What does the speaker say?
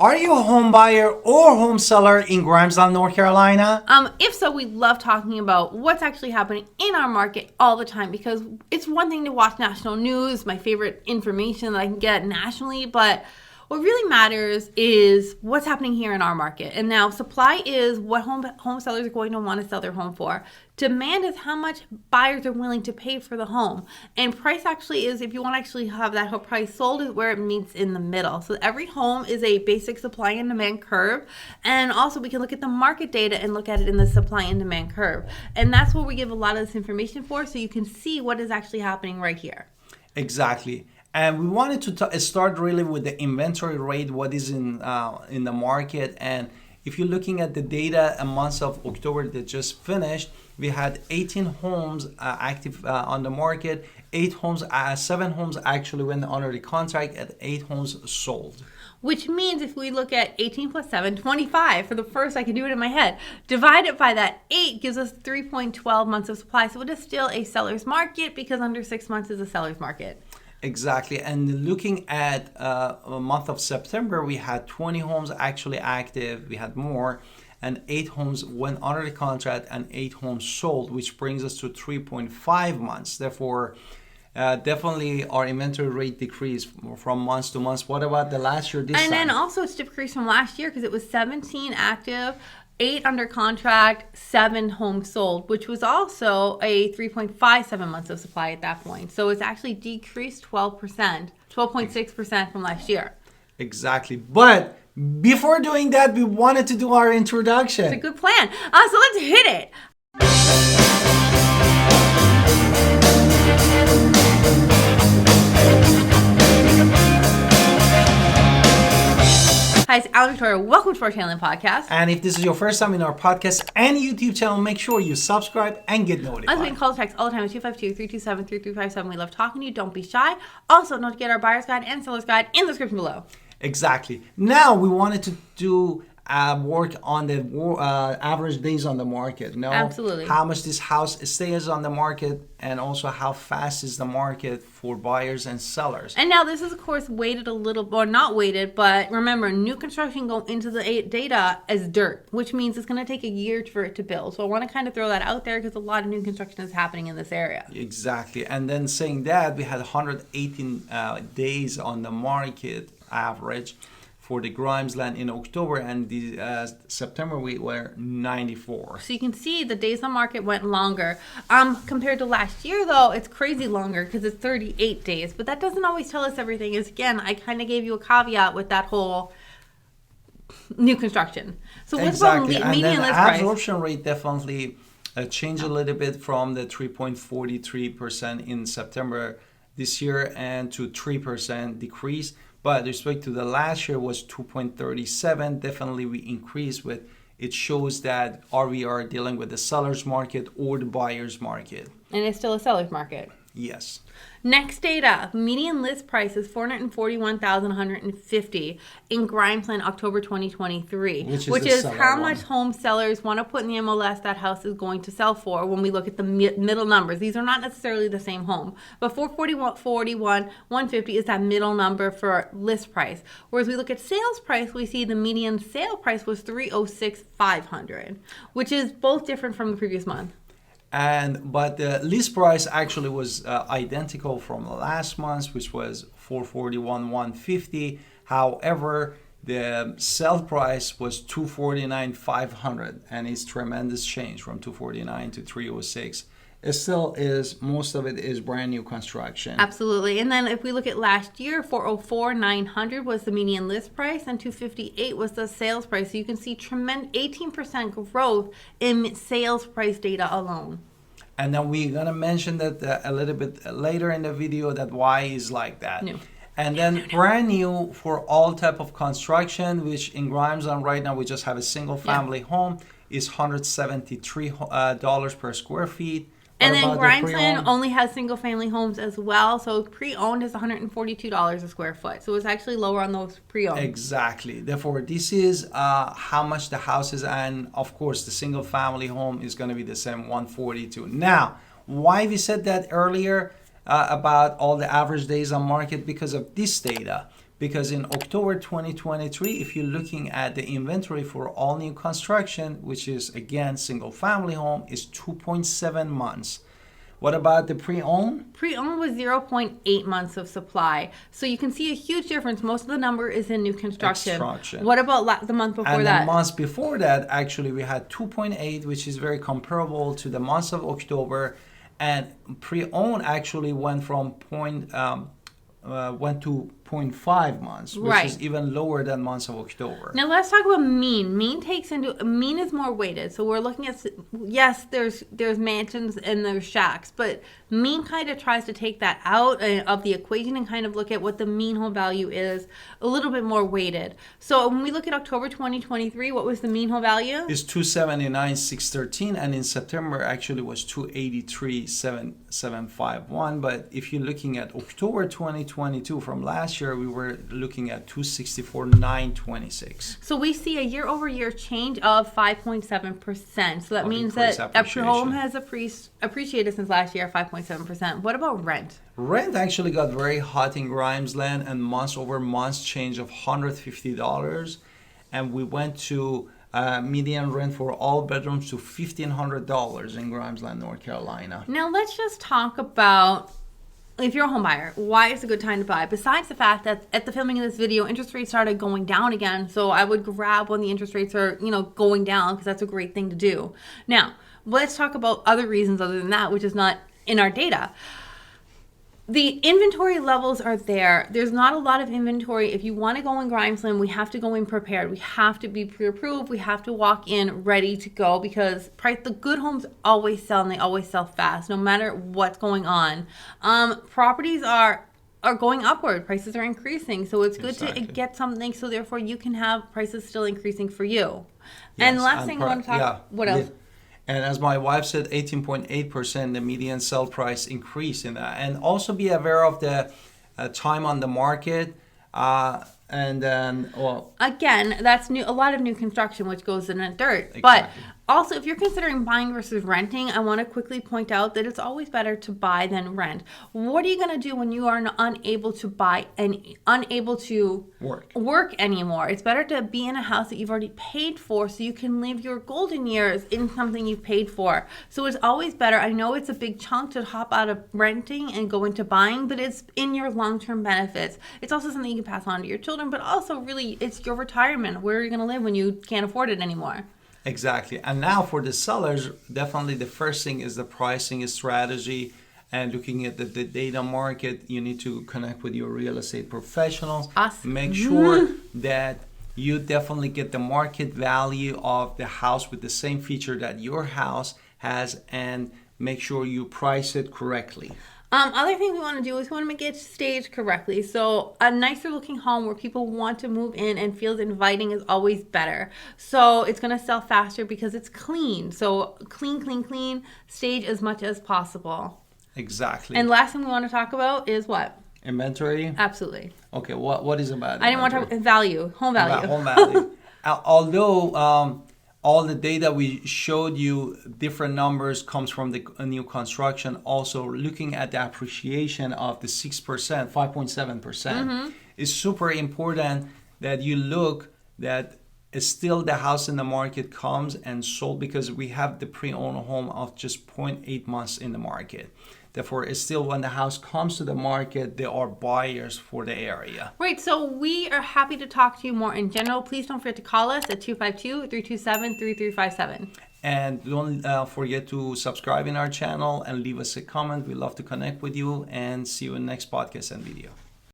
Are you a home buyer or home seller in Grimesland, North Carolina? If so, we love talking about what's actually happening in our market all the time because it's one thing to watch national news, my favorite information that I can get nationally, but what really matters is what's happening here in our market. And now supply is what home sellers are going to want to sell their home for. Demand is how much buyers are willing to pay for the home. And price actually is, if you want to actually have that whole price sold, is where it meets in the middle. So every home is a basic supply and demand curve. And also we can look at the market data and look at it in the supply and demand curve. And that's what we give a lot of this information for, so you can see what is actually happening right here. Exactly. And we wanted to start really with the inventory rate, what is in the market. And if you're looking at the data, a month of October that just finished, we had 18 homes active on the market, 7 homes actually went under the contract, and 8 homes sold. Which means if we look at 18 plus 7, 25 for the first, I can do it in my head. Divide it by that 8 gives us 3.12 months of supply. So it is still a seller's market because under 6 months is a seller's market. Exactly. And looking at a month of September, we had 20 homes actually active. We had more, and 8 homes went under the contract and 8 homes sold, which brings us to 3.5 months. Therefore, definitely our inventory rate decreased from month to month. What about the last year? And then also it's decreased from last year because it was 17 active, 8 under contract, 7 homes sold, which was also a 3.57 months of supply at that point. So it's actually decreased 12.6% from last year. Exactly. But before doing that, we wanted to do our introduction. It's a good plan. So let's hit it. Hi, it's Alan Victoria. Welcome to our channel and podcast. And if this is your first time in our podcast and YouTube channel, make sure you subscribe and get notified. We can call text all the time at 252-327-3357. We love talking to you. Don't be shy. Also, don't forget our buyer's guide and seller's guide in the description below. Exactly. Now we wanted to do work on the average days on the market. Absolutely. How much this house stays on the market, and also how fast is the market for buyers and sellers. And now this is of course weighted a little, or not weighted, but remember, new construction go into the data as dirt, which means it's going to take a year for it to build. So I want to kind of throw that out there because a lot of new construction is happening in this area. Exactly. And then saying that, we had 118 days on the market average for the Grimesland in October, and the September we were 94. So you can see the days on market went longer. Compared to last year though, it's crazy longer because it's 38 days. But that doesn't always tell us everything. Is again, I kind of gave you a caveat with that whole new construction. So what's about median list price? Absorption rate definitely changed a little bit from the 3.43% in September this year and to 3% decrease. But respect to the last year was 2.37. Definitely we increased with. It shows that we are dealing with the seller's market or the buyer's market. And it's still a seller's market. Yes. Next data, median list price is $441,150 in Grimesland, October 2023, which is how much home sellers want to put in the MLS that house is going to sell for when we look at the middle numbers. These are not necessarily the same home, but $441,150 is that middle number for list price. Whereas we look at sales price, we see the median sale price was $306,500, which is both different from the previous month. But the list price actually was identical from last month, which was $441,150. However, the sell price was $249,500, and it's tremendous change from $249 to $306. It still is, most of it is brand new construction. Absolutely. And then if we look at last year, $404,900 was the median list price and $258,000 was the sales price. So you can see tremendous 18% growth in sales price data alone. And then we're going to mention that a little bit later in the video, that why is like that. New. And then brand new for all type of construction, which in Grimesland right now we just have a single family home, is $173 per square feet. And then Grimesland only has single family homes as well. So pre-owned is $142 a square foot. So it's actually lower on those pre-owned. Exactly. Therefore, this is how much the house is. And of course, the single family home is going to be the same, $142. Now, why we said that earlier about all the average days on market? Because of this data. because in October 2023, if you're looking at the inventory for all new construction, which is again single family home, is 2.7 months. What about the pre-owned? Pre-owned was 0.8 months of supply. So you can see a huge difference. Most of the number is in new construction. What about the month before that? And the months before that, actually, we had 2.8, which is very comparable to the months of October. And pre-owned actually went from went to 0.5 months, which is even lower than months of October. Now let's talk about mean. Mean is more weighted. So we're looking at, yes, there's mansions and there's shacks, but mean kind of tries to take that out of the equation and kind of look at what the mean home value is a little bit more weighted. So when we look at October 2023, what was the mean home value? It's 279,613, and in September actually was 283,751. But if you're looking at October 2022 from last year, we were looking at 264,926. So we see a year-over-year change of 5.7%. So that means that your home has appreciated since last year, 5.7%. What about rent? Rent actually got very hot in Grimesland, and month-over-month change of $150. And we went to median rent for all bedrooms to $1,500 in Grimesland, North Carolina. Now let's just talk about, if you're a home buyer, why it's a good time to buy. Besides the fact that at the filming of this video, interest rates started going down again. So I would grab when the interest rates are, going down, because that's a great thing to do. Now, let's talk about other reasons other than that, which is not in our data. The inventory levels are there. There's not a lot of inventory. If you want to go in Grimesland, we have to go in prepared. We have to be pre-approved. We have to walk in ready to go, because the good homes always sell, and they always sell fast, no matter what's going on. Properties are going upward. Prices are increasing. So it's good to get something, so therefore you can have prices still increasing for you. Yes, and last thing I want to talk, what else? And as my wife said, 18.8% the median sell price increase in that. And also be aware of the time on the market. And then, again, that's new. A lot of new construction, which goes in the dirt. Exactly. But also, if you're considering buying versus renting, I want to quickly point out that it's always better to buy than rent. What are you going to do when you are unable to buy and unable to work anymore? It's better to be in a house that you've already paid for, so you can live your golden years in something you've paid for. So it's always better. I know it's a big chunk to hop out of renting and go into buying, but it's in your long-term benefits. It's also something you can pass on to your children, but also really it's your retirement. Where are you going to live when you can't afford it anymore? Exactly. And now for the sellers, definitely the first thing is the pricing strategy, and looking at the data market. You need to connect with your real estate professionals. Make sure that you definitely get the market value of the house with the same feature that your house has, and make sure you price it correctly. Other things we want to do is we want to make it staged correctly. So a nicer looking home where people want to move in and feels inviting is always better. So it's going to sell faster because it's clean. So clean, stage as much as possible. Exactly. And last thing we want to talk about is what? Inventory? Absolutely. Okay, what is about I didn't want to talk about value, home value. About home value. Although all the data we showed you, different numbers comes from the new construction. Also, looking at the appreciation of the 6%, 5.7%, is super important that you look that still the house in the market comes and sold, because we have the pre-owned home of just 0.8 months in the market. Therefore, it's still when the house comes to the market, there are buyers for the area. Right. So we are happy to talk to you more in general. Please don't forget to call us at 252-327-3357. And don't forget to subscribe in our channel and leave us a comment. We love to connect with you, and see you in the next podcast and video.